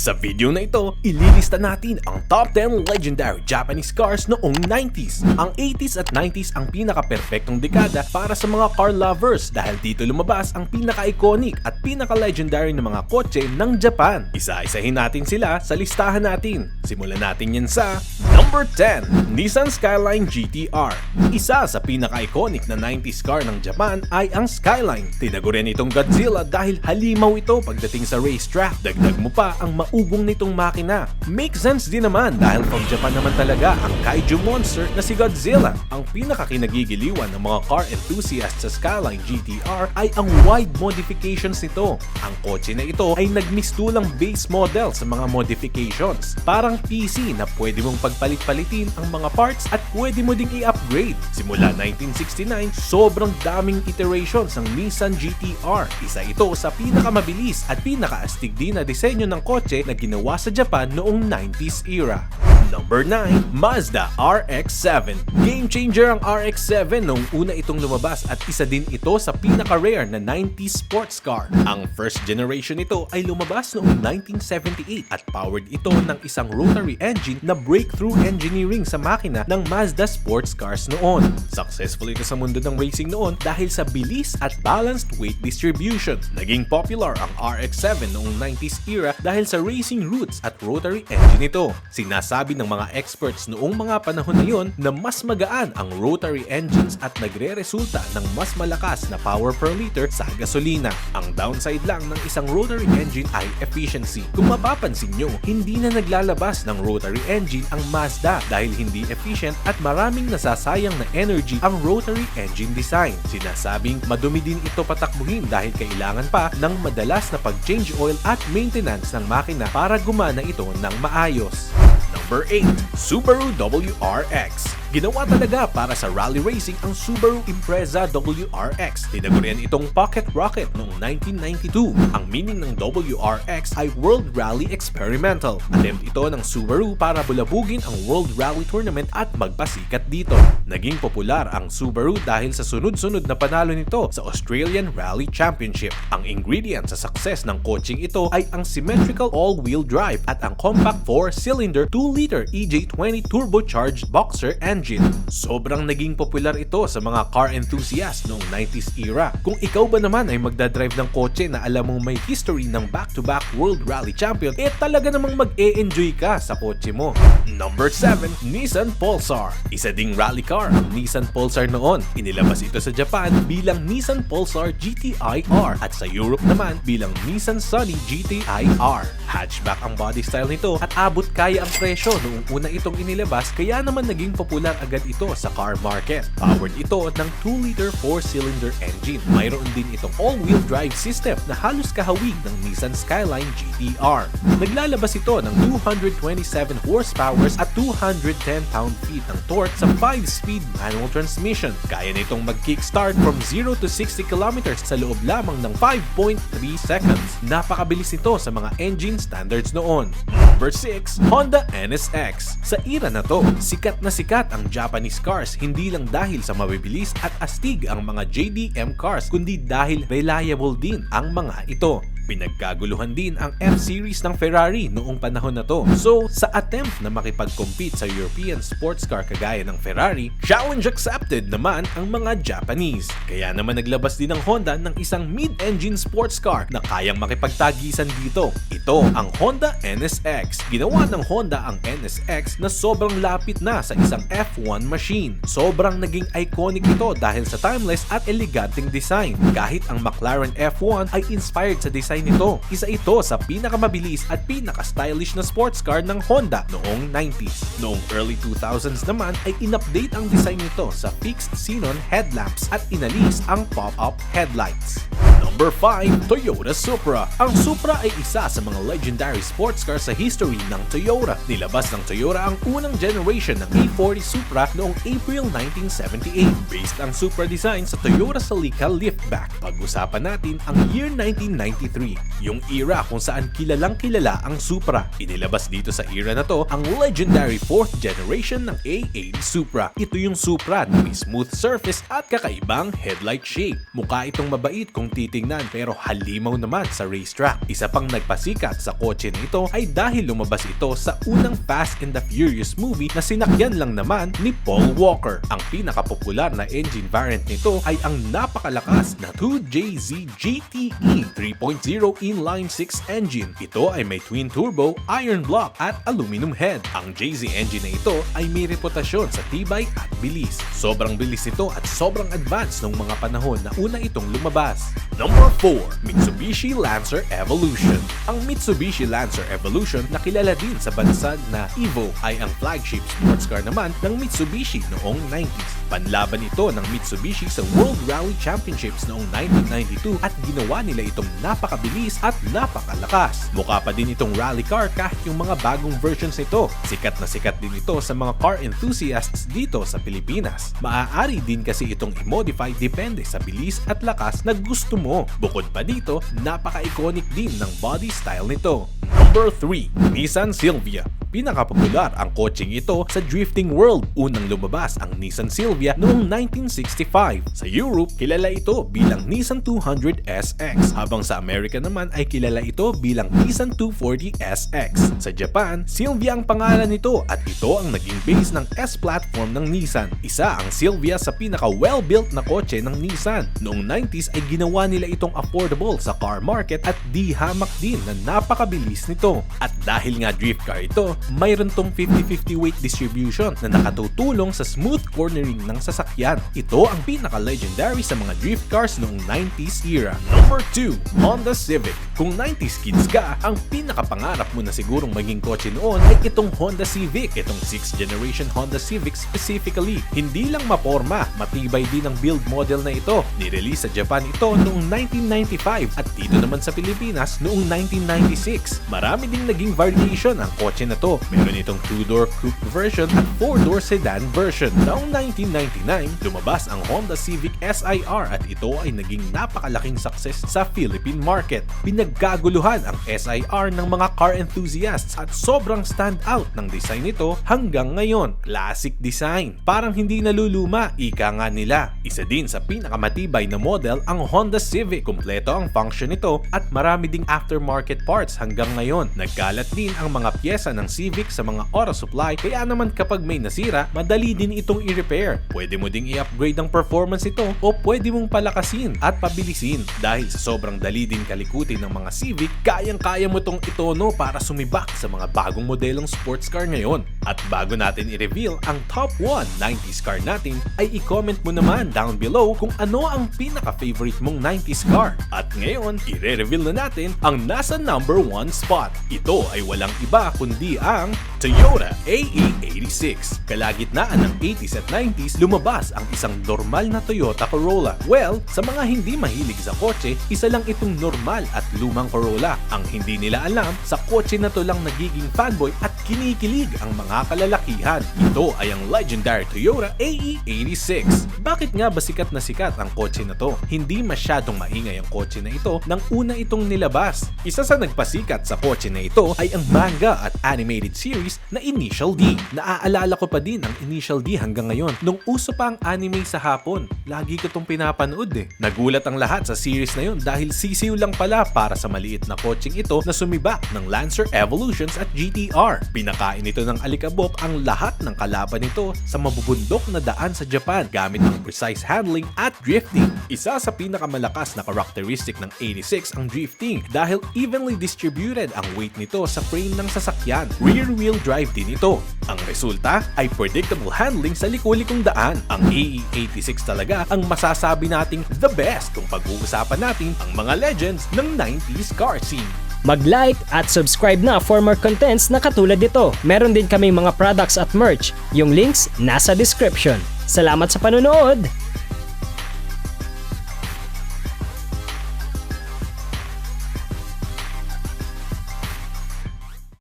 Sa video na ito, ililista natin ang top 10 legendary Japanese cars noong 90s. Ang 80s at 90s ang pinaka-perfectong dekada para sa mga car lovers dahil dito lumabas ang pinaka-iconic at pinaka-legendary na mga kotse ng Japan. Isa-isahin natin sila sa listahan natin. Simulan natin yan sa Number 10, Nissan Skyline GT-R. Isa sa pinaka-iconic na 90s car ng Japan ay ang Skyline. Tinaguran itong Godzilla dahil halimaw ito pagdating sa racetrack. Dagdag mo pa ang maugong nitong makina. Make sense din naman dahil from Japan naman talaga ang kaiju monster na si Godzilla. Ang pinakakinagigiliwan ng mga car enthusiasts sa Skyline GT-R ay ang wide modifications nito. Ang kotse na ito ay nagmistulang base model sa mga modifications. Parang PC na pwede mong pagpalit-palitin ang mga parts at pwede mo ding i-upgrade. Simula 1969, sobrang daming iterations ng Nissan GT-R. Isa ito sa pinakamabilis at pinakaastig din na disenyo ng kotse na ginawa sa Japan noong 90s era. Number 9, Mazda RX-7. Game changer ang RX-7 noong una itong lumabas at isa din ito sa pinaka-rare na 90s sports car. Ang first generation nito ay lumabas noong 1978 at powered ito ng isang rotary engine na breakthrough engineering sa makina ng Mazda sports cars noon. Successful ito sa mundo ng racing noon dahil sa bilis at balanced weight distribution. Naging popular ang RX-7 noong 90s era dahil sa racing roots at rotary engine nito. Sinasabi ng mga experts noong mga panahon na yon na mas magaan ang rotary engines at nagre-resulta ng mas malakas na power per liter sa gasolina. Ang downside lang ng isang rotary engine ay efficiency. Kung mapapansin nyo, hindi na naglalabas ng rotary engine ang Mazda dahil hindi efficient at maraming nasasayang na energy ang rotary engine design. Sinasabing madumi din ito patakbuhin dahil kailangan pa ng madalas na pag-change oil at maintenance ng makina para gumana ito ng maayos. Number 8, Subaru WRX. Ginawa talaga para sa rally racing ang Subaru Impreza WRX. Tinagurian itong pocket rocket noong 1992. Ang meaning ng WRX ay World Rally Experimental. Attempt ito ng Subaru para bulabugin ang World Rally Tournament at magpasikat dito. Naging popular ang Subaru dahil sa sunod-sunod na panalo nito sa Australian Rally Championship. Ang ingredient sa success ng coaching ito ay ang symmetrical all-wheel drive at ang compact 4-cylinder 2-liter EJ20 turbocharged boxer engine. Sobrang naging popular ito sa mga car enthusiasts noong 90s era. Kung ikaw ba naman ay magdadrive ng kotse na alam mong may history ng back-to-back World Rally Champion, talaga namang mag-e-enjoy ka sa kotse mo. Number 7, Nissan Pulsar. Isa ding rally car ang Nissan Pulsar noon. Inilabas ito sa Japan bilang Nissan Pulsar GTI-R at sa Europe naman bilang Nissan Sunny GTI-R. Hatchback ang body style nito at abot kaya ang presyo noong una itong inilabas kaya naman naging popular agad ito sa car market. Powered ito ng 2-liter 4-cylinder engine. Mayroon din itong all-wheel drive system na halos kahawig ng Nissan Skyline GT-R. Naglalabas ito ng 227 horsepower at 210 pound-feet ng torque sa 5-speed manual transmission. Kaya nitong mag-kickstart from 0 to 60 kilometers sa loob lamang ng 5.3 seconds. Napakabilis ito sa mga engine standards noon. Number 6, Honda NSX. Sa era na to, sikat na sikat ang Japanese cars hindi lang dahil sa mabibilis at astig ang mga JDM cars kundi dahil reliable din ang mga ito. Pinagkaguluhan din ang F-series ng Ferrari noong panahon na to. So, sa attempt na makipag-compete sa European sports car kagaya ng Ferrari, challenge accepted naman ang mga Japanese. Kaya naman naglabas din ang Honda ng isang mid-engine sports car na kayang makipagtagisan dito. Ito ang Honda NSX. Ginawa ng Honda ang NSX na sobrang lapit na sa isang F1 machine. Sobrang naging iconic ito dahil sa timeless at eleganteng design. Kahit ang McLaren F1 ay inspired sa design nito. Isa ito sa pinakamabilis at pinaka-stylish na sports car ng Honda noong 90s. Noong early 2000s naman ay in-update ang design nito sa fixed xenon headlamps at inalis ang pop-up headlights. Number 5, Toyota Supra. Ang Supra ay isa sa mga legendary sports car sa history ng Toyota. Nilabas ng Toyota ang unang generation ng A40 Supra noong April 1978. Based ang Supra design sa Toyota Celica Liftback. Pag-usapan natin ang year 1993, yung era kung saan kilalang kilala ang Supra. Inilabas dito sa era na to ang legendary 4th generation ng A80 Supra. Ito yung Supra na may smooth surface at kakaibang headlight shape. Mukha itong mabait kung titingnan puhunan pero halimaw naman sa racetrack. Isa pang nagpasikat sa kotse na ito ay dahil lumabas ito sa unang Fast and the Furious movie na sinakyan lang naman ni Paul Walker. Ang pinakapopular na engine variant nito ay ang napakalakas na 2JZ GTE 3.0 inline-6 engine. Ito ay may twin-turbo, iron block at aluminum head. Ang JZ engine na ito ay may reputasyon sa tibay at bilis. Sobrang bilis ito at sobrang advanced noong mga panahon na una itong lumabas. Number 4. Mitsubishi Lancer Evolution. Ang Mitsubishi Lancer Evolution na kilala din sa bansa na Evo ay ang flagship sports car naman ng Mitsubishi noong 90s. Panlaban ito ng Mitsubishi sa World Rally Championships noong 1992 at ginawa nila itong napakabilis at napakalakas. Mukha pa din itong rally car kahit yung mga bagong versions nito. Sikat na sikat din ito sa mga car enthusiasts dito sa Pilipinas. Maaari din kasi itong i-modify depende sa bilis at lakas na gusto mo. Bukod pa dito, napaka-iconic din ng body style nito. Number 3. Nissan Silvia. Pinakapopular ang kotseng ito sa drifting world. Unang lumabas ang Nissan Silvia noong 1965. Sa Europe, kilala ito bilang Nissan 200 SX, habang sa Amerika naman ay kilala ito bilang Nissan 240 SX. Sa Japan, Silvia ang pangalan nito at ito ang naging base ng S-platform ng Nissan. Isa ang Silvia sa pinaka-well-built na kotse ng Nissan. Noong 90s ay ginawa nila itong affordable sa car market at di hamak din na napakabilis nito. At dahil nga drift car ito, mayroon tong 50-50 weight distribution na nakatutulong sa smooth cornering ng sasakyan. Ito ang pinaka-legendary sa mga drift cars noong 90s era. Number 2. Honda Civic. Kung 90s kids ka, ang pinakapangarap mo na sigurong maging kotse noon ay itong Honda Civic. Itong 6th generation Honda Civic specifically. Hindi lang maporma, matibay din ang build model na ito. Nirelease sa Japan ito noong 1995 at dito naman sa Pilipinas noong 1996. Marami ding naging variation ang kotse na to. Meron itong 2-door coupe version at 4-door sedan version. Noong 1999, lumabas ang Honda Civic SIR at ito ay naging napakalaking success sa Philippine market. Pinagkaguluhan ang SIR ng mga car enthusiasts at sobrang stand out ng design nito hanggang ngayon. Classic design. Parang hindi naluluma, ika nga nila. Isa din sa pinakamatibay na model ang Honda Civic. Kompleto ang function nito at marami ding aftermarket parts hanggang ngayon. Nagkalat din ang mga pyesa ng Civic sa mga auto supply kaya naman kapag may nasira, madali din itong i-repair. Pwede mo ding i-upgrade ang performance ito o pwede mong palakasin at pabilisin. Dahil sa sobrang dali din kalikutin ng mga Civic, kayang-kaya mo itong itono para sumibak sa mga bagong modelong sports car ngayon. At bago natin i-reveal ang top 1 90s car natin, ay i-comment mo naman down below kung ano ang pinaka-favorite mong 90s car. At ngayon, i-reveal na natin ang nasa number 1 spot. Ito ay walang iba kundi ang Toyota AE86. Kalagitnaan ng 80s at 90s, lumabas ang isang normal na Toyota Corolla. Well, sa mga hindi mahilig sa kotse, isa lang itong normal at lumang Corolla. Ang hindi nila alam, sa kotse na to lang nagiging fanboy at kinikilig ang mga kalalakihan. Ito ay ang legendary Toyota AE86. Bakit nga ba sikat ang kotse na to? Hindi masyadong maingay ang kotse na ito nang una itong nilabas. Isa sa nagpasikat sa kotse na ito ay ang manga at animated series na Initial D. Naaalala ko pa din ang Initial D hanggang ngayon nung uso pa ang anime sa hapon. Lagi ko itong pinapanood eh. Nagulat ang lahat sa series na yun dahil sisiw lang pala para sa maliit na kotseng ito na sumibak ng Lancer Evolutions at GTI-R. Pinakain ito ng alikabok ang lahat ng kalaban nito sa mabubundok na daan sa Japan gamit ang precise handling at drifting. Isa sa pinakamalakas na characteristic ng 86 ang drifting dahil evenly distributed ang weight nito sa frame ng sasakyan. Rear-wheel drive din ito. Ang resulta ay predictable handling sa liku-likong daan. Ang AE86 talaga ang masasabi nating the best kung pag-uusapan natin ang mga legends ng 90s car scene. Mag-like at subscribe na for more contents na katulad nito. Meron din kaming mga products at merch. Yung links nasa description. Salamat sa panonood!